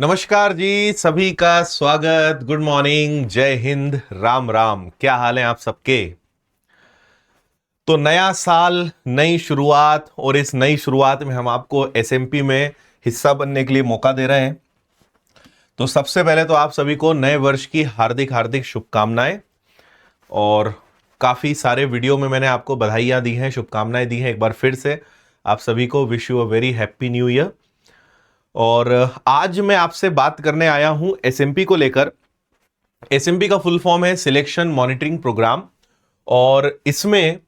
नमस्कार जी, सभी का स्वागत। गुड मॉर्निंग, जय हिंद, राम राम। क्या हाल है आप सबके? तो नया साल, नई शुरुआत, और इस नई शुरुआत में हम आपको एसएमपी में हिस्सा बनने के लिए मौका दे रहे हैं। तो सबसे पहले तो आप सभी को नए वर्ष की हार्दिक हार्दिक शुभकामनाएं। और काफी सारे वीडियो में मैंने आपको बधाइयां दी हैं, शुभकामनाएं दी हैं। एक बार फिर से आप सभी को wish you a very happy new year. और आज मैं आपसे बात करने आया हूं एसएमपी को लेकर। एसएमपी का फुल फॉर्म है सिलेक्शन मॉनिटरिंग प्रोग्राम। और इसमें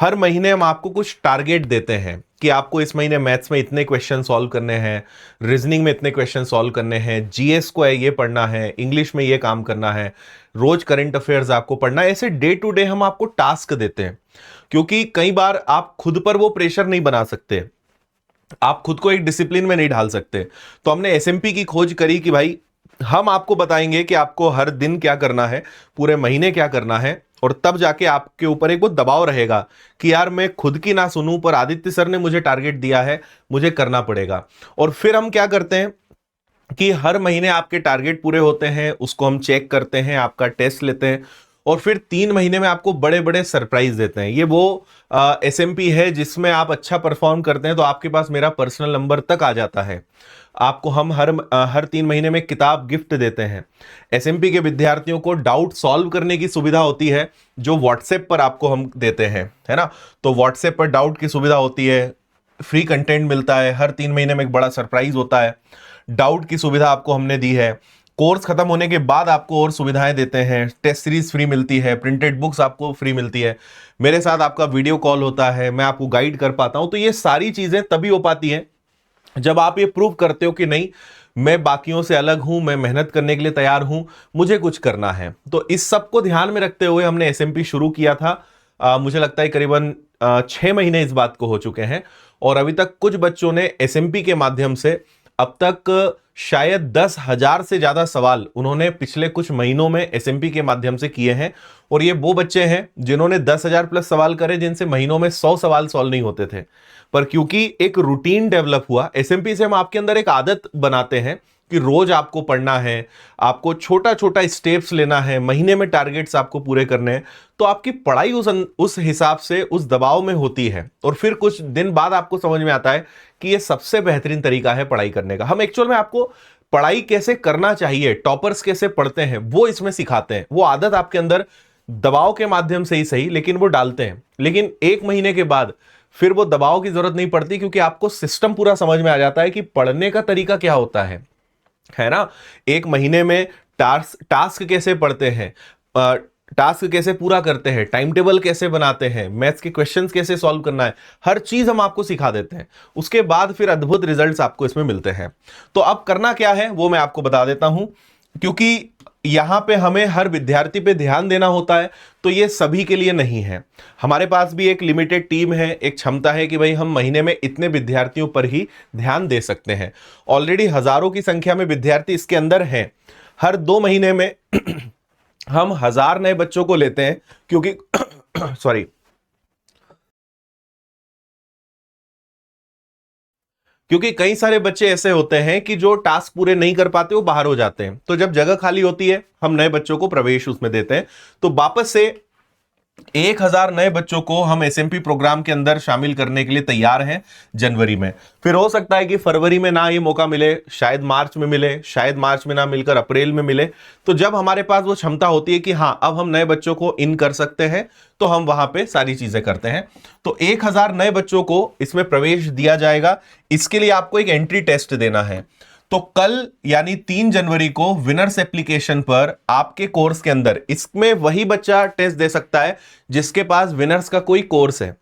हर महीने हम आपको कुछ टारगेट देते हैं कि आपको इस महीने मैथ्स में इतने क्वेश्चन सॉल्व करने हैं, रीजनिंग में इतने क्वेश्चन सॉल्व करने हैं, जीएस को है ये पढ़ना है, इंग्लिश में ये काम करना है, रोज करंट अफेयर्स आपको पढ़ना है। ऐसे डे टू डे हम आपको टास्क देते हैं, क्योंकि कई बार आप खुद पर वो प्रेशर नहीं बना सकते, आप खुद को एक डिसिप्लिन में नहीं ढाल सकते। तो हमने एसएमपी की खोज करी कि भाई हम आपको बताएंगे कि आपको हर दिन क्या करना है, पूरे महीने क्या करना है, और तब जाके आपके ऊपर एक वो दबाव रहेगा कि यार मैं खुद की ना सुनूं, पर आदित्य सर ने मुझे टारगेट दिया है, मुझे करना पड़ेगा। और फिर हम क्या करते हैं कि हर महीने आपके टारगेट पूरे होते हैं, उसको हम चेक करते हैं, आपका टेस्ट लेते हैं, और फिर 3 महीने में आपको बड़े बड़े सरप्राइज देते हैं। ये वो एसएमपी है जिसमें आप अच्छा परफॉर्म करते हैं तो आपके पास मेरा पर्सनल नंबर तक आ जाता है। आपको हम हर 3 महीने में किताब गिफ्ट देते हैं। एसएमपी के विद्यार्थियों को डाउट सॉल्व करने की सुविधा होती है, जो व्हाट्सएप पर आपको हम देते हैं, है ना। तो व्हाट्सएप पर डाउट की सुविधा होती है, फ्री कंटेंट मिलता है, हर 3 महीने में एक बड़ा सरप्राइज होता है। डाउट की सुविधा आपको हमने दी है। कोर्स खत्म होने के बाद आपको और सुविधाएं देते हैं, टेस्ट सीरीज फ्री मिलती है, प्रिंटेड बुक्स आपको फ्री मिलती है, मेरे साथ आपका वीडियो कॉल होता है, मैं आपको गाइड कर पाता हूं। तो ये सारी चीजें तभी हो पाती हैं जब आप ये प्रूव करते हो कि नहीं, मैं बाकियों से अलग हूं, मैं मेहनत करने के लिए तैयार हूं, मुझे कुछ करना है। तो इस सब को ध्यान में रखते हुए हमने एसएमपी शुरू किया था। मुझे लगता है करीबन 6 महीने इस बात को हो चुके हैं, और अभी तक कुछ बच्चों ने एसएमपी के माध्यम से अब तक शायद 10,000 से ज्यादा सवाल उन्होंने पिछले कुछ महीनों में एसएमपी के माध्यम से किए हैं। और ये वो बच्चे हैं जिन्होंने 10,000 प्लस सवाल करे, जिनसे महीनों में 100 सवाल सॉल्व नहीं होते थे। पर क्योंकि एक रूटीन डेवलप हुआ एसएमपी से, हम आपके अंदर एक आदत बनाते हैं कि रोज आपको पढ़ना है, आपको छोटा छोटा स्टेप्स लेना है, महीने में टारगेट्स आपको पूरे करने हैं। तो आपकी पढ़ाई उस हिसाब से उस दबाव में होती है, और फिर कुछ दिन बाद आपको समझ में आता है कि ये सबसे बेहतरीन तरीका है पढ़ाई करने का। हम एक्चुअल में आपको पढ़ाई कैसे करना चाहिए, टॉपर्स कैसे पढ़ते हैं, वो इसमें सिखाते हैं। वो आदत आपके अंदर दबाव के माध्यम से ही सही, लेकिन वो डालते हैं। लेकिन 1 महीने के बाद फिर वो दबाव की जरूरत नहीं पड़ती, क्योंकि आपको सिस्टम पूरा समझ में आ जाता है कि पढ़ने का तरीका क्या होता है ना। 1 महीने में टास्क कैसे पढ़ते हैं, टास्क कैसे पूरा करते हैं, टाइम टेबल कैसे बनाते हैं, मैथ्स के क्वेश्चंस कैसे सॉल्व करना है, हर चीज हम आपको सिखा देते हैं। उसके बाद फिर अद्भुत रिजल्ट्स आपको इसमें मिलते हैं। तो अब करना क्या है वो मैं आपको बता देता हूं, क्योंकि यहां पे हमें हर विद्यार्थी पे ध्यान देना होता है, तो ये सभी के लिए नहीं है। हमारे पास भी एक लिमिटेड टीम है, एक क्षमता है कि भाई हम महीने में इतने विद्यार्थियों पर ही ध्यान दे सकते हैं। ऑलरेडी हजारों की संख्या में विद्यार्थी इसके अंदर हैं। हर 2 महीने में हम 1000 नए बच्चों को लेते हैं, क्योंकि सॉरी, क्योंकि कई सारे बच्चे ऐसे होते हैं कि जो टास्क पूरे नहीं कर पाते, वो बाहर हो जाते हैं। तो जब जगह खाली होती है, हम नए बच्चों को प्रवेश उसमें देते हैं। तो वापस से 1000 नए बच्चों को हम एसएमपी प्रोग्राम के अंदर शामिल करने के लिए तैयार हैं जनवरी में। फिर हो सकता है कि फरवरी में ना ये मौका मिले, शायद मार्च में मिले, शायद मार्च में ना मिलकर अप्रैल में मिले। तो जब हमारे पास वो क्षमता होती है कि हाँ अब हम नए बच्चों को इन कर सकते हैं, तो हम वहां पे सारी चीजें करते हैं। तो 1000 नए बच्चों को इसमें प्रवेश दिया जाएगा। इसके लिए आपको एक एंट्री टेस्ट देना है। तो कल यानी 3 जनवरी को विनर्स एप्लीकेशन पर आपके कोर्स के अंदर, इसमें वही बच्चा टेस्ट दे सकता है जिसके पास विनर्स का कोई कोर्स है।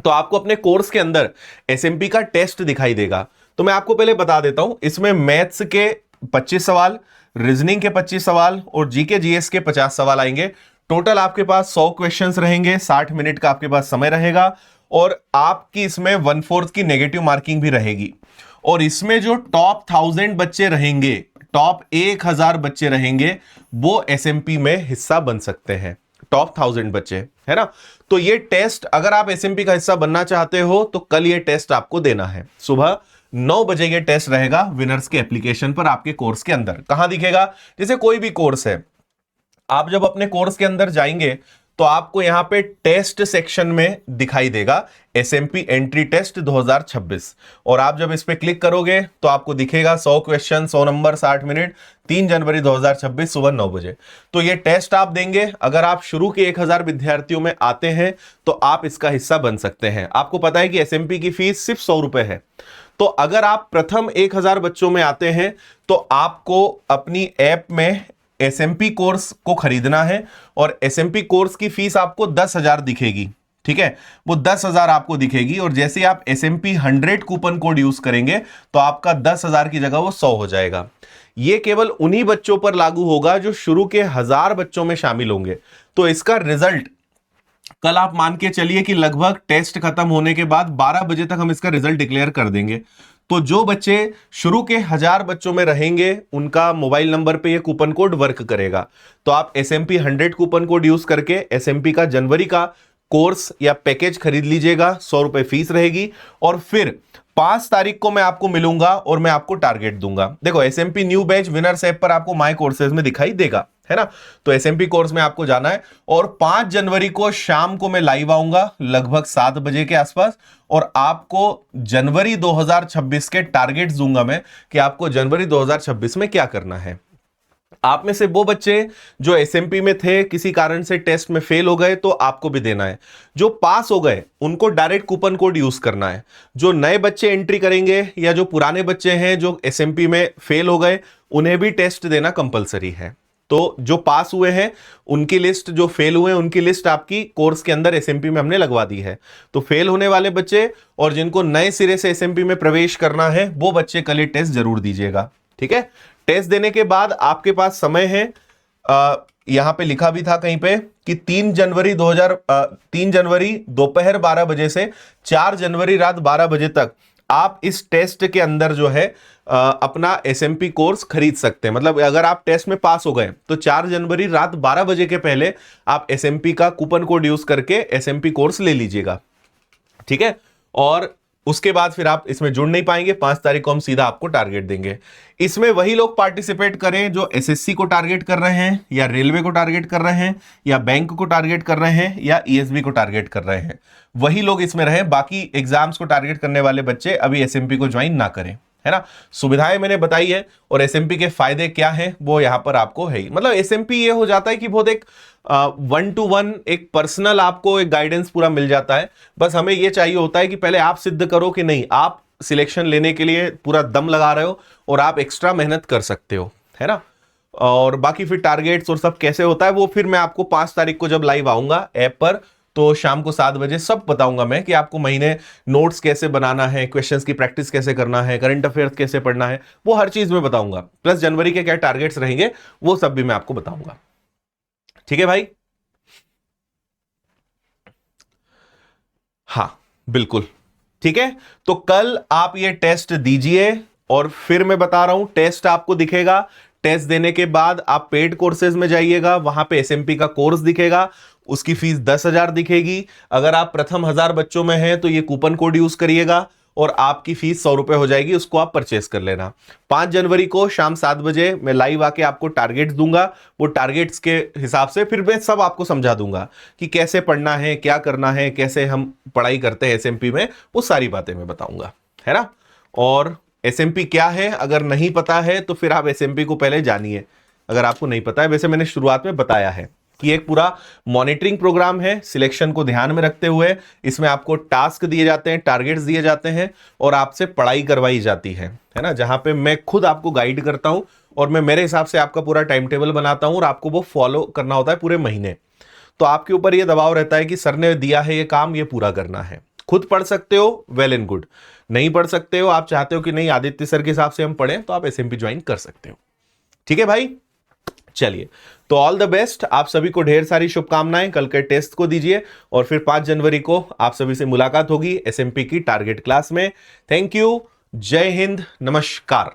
तो आपको अपने कोर्स के अंदर एसएमपी का टेस्ट दिखाई देगा। तो मैं आपको पहले बता देता हूं, इसमें मैथ्स के 25 सवाल, रीजनिंग के 25 सवाल और जीके जीएस के 50 सवाल आएंगे। टोटल आपके पास 100 क्वेश्चंस रहेंगे, 60 मिनट का आपके पास समय रहेगा, और आपकी इसमें 1/4 की नेगेटिव मार्किंग भी रहेगी। और इसमें जो टॉप 1000 बच्चे रहेंगे, टॉप 1000 बच्चे रहेंगे, वो एसएमपी में हिस्सा बन सकते हैं। टॉप 1000 बच्चे, है ना। तो ये टेस्ट, अगर आप एसएमपी का हिस्सा बनना चाहते हो तो कल ये टेस्ट आपको देना है। सुबह 9 बजे ये टेस्ट रहेगा विनर्स के एप्लीकेशन पर आपके कोर्स के अंदर। कहां दिखेगा? जैसे कोई भी कोर्स है, आप जब अपने कोर्स के अंदर जाएंगे तो आपको यहां पे टेस्ट सेक्शन में दिखाई देगा एसएमपी एंट्री टेस्ट 2026, और आप जब इस पे क्लिक करोगे तो आपको दिखेगा 100 क्वेश्चन 100 नंबर 60 मिनट 3 जनवरी 2026 सुबह 9 बजे। तो ये टेस्ट आप देंगे। अगर आप शुरू के 1000 विद्यार्थियों में आते हैं तो आप इसका हिस्सा बन सकते हैं। आपको पता है कि एसएमपी की फीस सिर्फ 100 रुपए है। तो अगर आप प्रथम 1000 बच्चों में आते हैं तो आपको अपनी ऐप में एसएमपी कोर्स को खरीदना है, और एसएमपी कोर्स की फीस आपको 10,000 दिखेगी। ठीक है, वो 10,000 आपको दिखेगी, और जैसे ही आप एसएमपी 100 कूपन कोड यूज करेंगे तो आपका 10,000 की जगह वो 100 हो जाएगा। ये केवल उन्हीं बच्चों पर लागू होगा जो शुरू के 1000 बच्चों में शामिल होंगे। तो इसका रिजल्ट कल आप मान के चलिए कि लगभग टेस्ट खत्म होने के बाद 12 बजे तक हम इसका रिजल्ट डिक्लेयर कर देंगे। तो जो बच्चे शुरू के 1000 बच्चों में रहेंगे उनका मोबाइल नंबर पे ये कूपन कोड वर्क करेगा। तो आप एसएमपी 100 कूपन कोड यूज करके एसएमपी का जनवरी का कोर्स या पैकेज खरीद लीजिएगा। 100 रुपए फीस रहेगी, और फिर 5 तारीख को मैं आपको मिलूंगा और मैं आपको टारगेट दूंगा। देखो, SMP new batch winners app पर आपको माय कोर्सेज में दिखाई देगा, है ना। तो एसएमपी कोर्स में आपको जाना है, और 5 जनवरी को शाम को मैं लाइव आऊंगा लगभग 7 बजे के आसपास, और आपको जनवरी 2026 के टारगेट्स दूंगा मैं कि आपको जनवरी 2026 में क्या करना है। आप में से वो बच्चे जो एसएमपी में थे किसी कारण से टेस्ट में फेल हो गए तो आपको भी देना है। जो पास हो गए उनको डायरेक्ट कूपन कोड यूज करना है। जो नए बच्चे एंट्री करेंगे या जो पुराने बच्चे हैं जो एसएमपी में फेल हो गए उन्हें भी टेस्ट देना कंपलसरी है। तो जो पास हुए हैं उनकी लिस्ट, जो फेल हुए हैं उनकी लिस्ट आपकी कोर्स के अंदर एसएमपी में हमने लगवा दी है। तो फेल होने वाले बच्चे और जिनको नए सिरे से एसएमपी में प्रवेश करना है वो बच्चे कल ही टेस्ट जरूर दीजिएगा। ठीक है, टेस्ट देने के बाद आपके पास समय है, यहां पे लिखा भी था कहीं पे कि 3 जनवरी दोपहर 12 बजे से 4 जनवरी रात 12 बजे तक आप इस टेस्ट के अंदर जो है अपना एसएमपी कोर्स खरीद सकते हैं। मतलब अगर आप टेस्ट में पास हो गए तो 4 जनवरी रात 12 बजे के पहले आप एसएमपी का कूपन कोड यूज करके एसएमपी कोर्स ले लीजिएगा। ठीक है, और उसके बाद फिर आप इसमें जुड़ नहीं पाएंगे। 5 तारीख को हम सीधा आपको टारगेट देंगे। इसमें वही लोग पार्टिसिपेट करें जो एसएससी को टारगेट कर रहे हैं, या रेलवे को टारगेट कर रहे हैं, या बैंक को टारगेट कर रहे हैं, या ईएसबी को टारगेट कर रहे हैं। वही लोग इसमें रहें। बाकी एग्जाम्स को टारगेट करने वाले बच्चे अभी एसएमपी को ज्वाइन ना करें, है ना। सुविधाएं मैंने बताई है और एसएमपी के फायदे क्या हैं वो यहां पर आपको है ही। मतलब एसएमपी ये हो जाता है कि बहुत एक 1-to-1 एक पर्सनल आपको एक गाइडेंस पूरा मिल जाता है। बस हमें ये चाहिए होता है कि पहले आप सिद्ध करो कि नहीं, आप सिलेक्शन लेने के लिए पूरा दम लगा रहे हो और आप एक्स्ट्रा मेहनत कर सकते हो, है ना। और बाकी फिर टारगेट्स और सब कैसे होता है वो फिर मैं आपको 5 तारीख को जब लाइव आऊंगा ऐप पर तो शाम को 7 बजे सब बताऊंगा मैं कि आपको महीने नोट्स कैसे बनाना है, क्वेश्चंस की प्रैक्टिस कैसे करना है, करंट अफेयर्स कैसे पढ़ना है, वो हर चीज में बताऊंगा। प्लस जनवरी के क्या टारगेट्स रहेंगे वो सब भी मैं आपको बताऊंगा। ठीक है भाई, हाँ बिल्कुल ठीक है। तो कल आप ये टेस्ट दीजिए, और फिर मैं बता रहा हूं टेस्ट आपको दिखेगा। टेस्ट देने के बाद आप पेड कोर्सेज में जाइएगा, वहां पे एसएमपी का कोर्स दिखेगा, उसकी फीस 10,000 दिखेगी। अगर आप प्रथम 1000 बच्चों में हैं तो ये कूपन कोड यूज करिएगा और आपकी फीस 100 रुपए हो जाएगी, उसको आप परचेस कर लेना। 5 जनवरी को शाम 7 बजे मैं लाइव आके आपको टारगेट्स दूंगा। वो टारगेट्स के हिसाब से फिर मैं सब आपको समझा दूंगा कि कैसे पढ़ना है, क्या करना है, कैसे हम पढ़ाई करते हैं एसएमपी में, वो सारी बातें मैं बताऊंगा, है ना। और एसएमपी क्या है अगर नहीं पता है तो फिर आप एसएमपी को पहले जानिए। अगर आपको नहीं पता है, वैसे मैंने शुरुआत में बताया है कि एक पूरा मॉनिटरिंग प्रोग्राम है सिलेक्शन को ध्यान में रखते हुए। इसमें आपको टास्क दिए जाते हैं, टारगेट्स दिए जाते हैं और आपसे पढ़ाई करवाई जाती है ना। जहां पे मैं खुद आपको गाइड करता हूं और मैं मेरे हिसाब से आपका पूरा टाइम टेबल बनाता हूं और आपको वो फॉलो करना होता है पूरे महीने। तो आपके ऊपर ये दबाव रहता है कि सर ने दिया है ये काम, ये पूरा करना है। खुद पढ़ सकते हो, वेल एंड गुड। नहीं पढ़ सकते हो, आप चाहते हो कि नहीं आदित्य सर के हिसाब से हम पढ़ें, तो आप एसएमपी ज्वाइन कर सकते हो। ठीक है भाई, चलिए तो ऑल द बेस्ट। आप सभी को ढेर सारी शुभकामनाएं। कल के टेस्ट को दीजिए और फिर 5 जनवरी को आप सभी से मुलाकात होगी एसएमपी की टारगेट क्लास में। थैंक यू, जय हिंद, नमस्कार।